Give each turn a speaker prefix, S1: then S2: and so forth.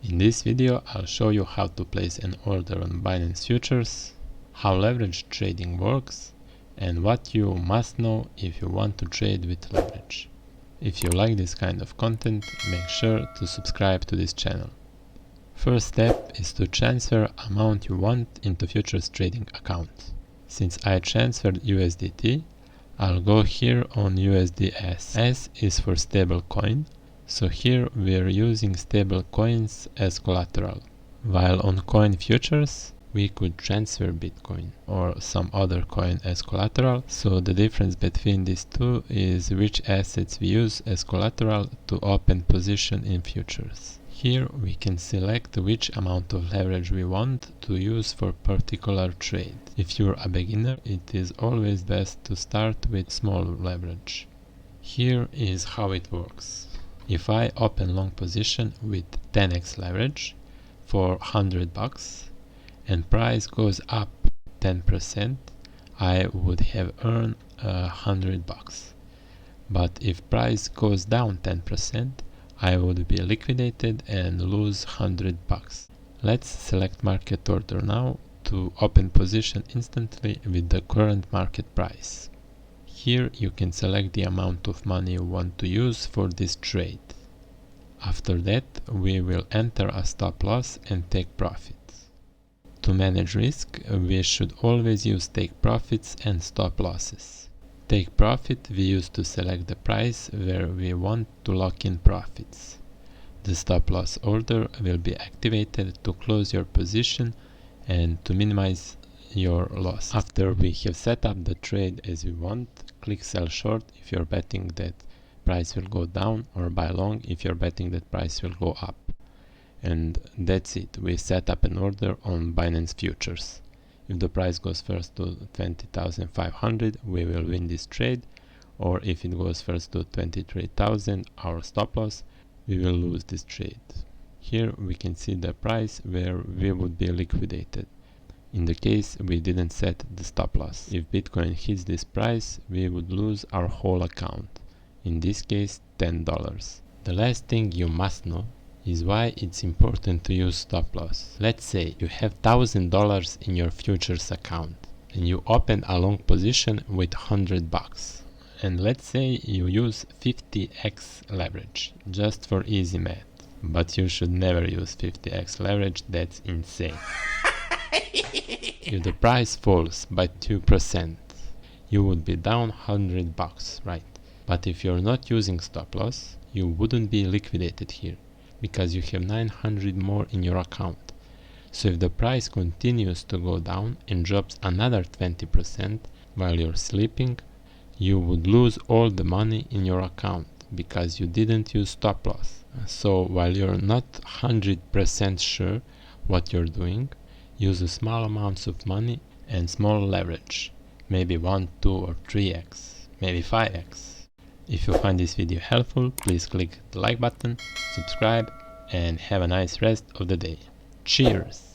S1: In this video I'll show you how to place an order on Binance Futures, how leverage trading works, and what you must know if you want to trade with leverage. If you like this kind of content, make sure to subscribe to this channel. First step is to transfer amount you want into futures trading account. Since I transferred USDT, I'll go here on USDS. S is for stable coin, so here we're using stable coins as collateral. While on coin futures, we could transfer Bitcoin or some other coin as collateral, so the difference between these two is which assets we use as collateral to open position in futures. Here we can select which amount of leverage we want to use for particular trade. If you're a beginner, it is always best to start with small leverage. Here is how it works. If I open long position with 10x leverage for $100 and price goes up 10%, I would have earned $100. But if price goes down 10%, I would be liquidated and lose $100. Let's select market order now to open position instantly with the current market price. Here you can select the amount of money you want to use for this trade. After that, we will enter a stop loss and take profits. To manage risk, we should always use take profits and stop losses. Take profit we use to select the price where we want to lock in profits. The stop loss order will be activated to close your position and to minimize your loss. After we have set up the trade as we want, click sell short if you're betting that price will go down, or buy long if you're betting that price will go up. And that's it, we set up an order on Binance Futures. If the price goes first to 20,500, we will win this trade, or if it goes first to 23,000, our stop loss, we will lose this trade. Here we can see the price where we would be liquidated. In the case we didn't set the stop loss. If Bitcoin hits this price, we would lose our whole account. In this case, $10. The last thing you must know is why it's important to use stop loss. Let's say you have $1,000 in your futures account and you open a long position with $100. And let's say you use 50x leverage, just for easy math. But you should never use 50x leverage, that's insane. If the price falls by 2%, you would be down $100, right? But if you're not using stop loss, you wouldn't be liquidated here, because you have 900 more in your account. So if the price continues to go down and drops another 20% while you're sleeping, you would lose all the money in your account because you didn't use stop loss. So while you're not 100% sure what you're doing, use a small amounts of money and small leverage, maybe 1, 2 or 3x, maybe 5x. If you find this video helpful, please click the like button, subscribe, and have a nice rest of the day. Cheers!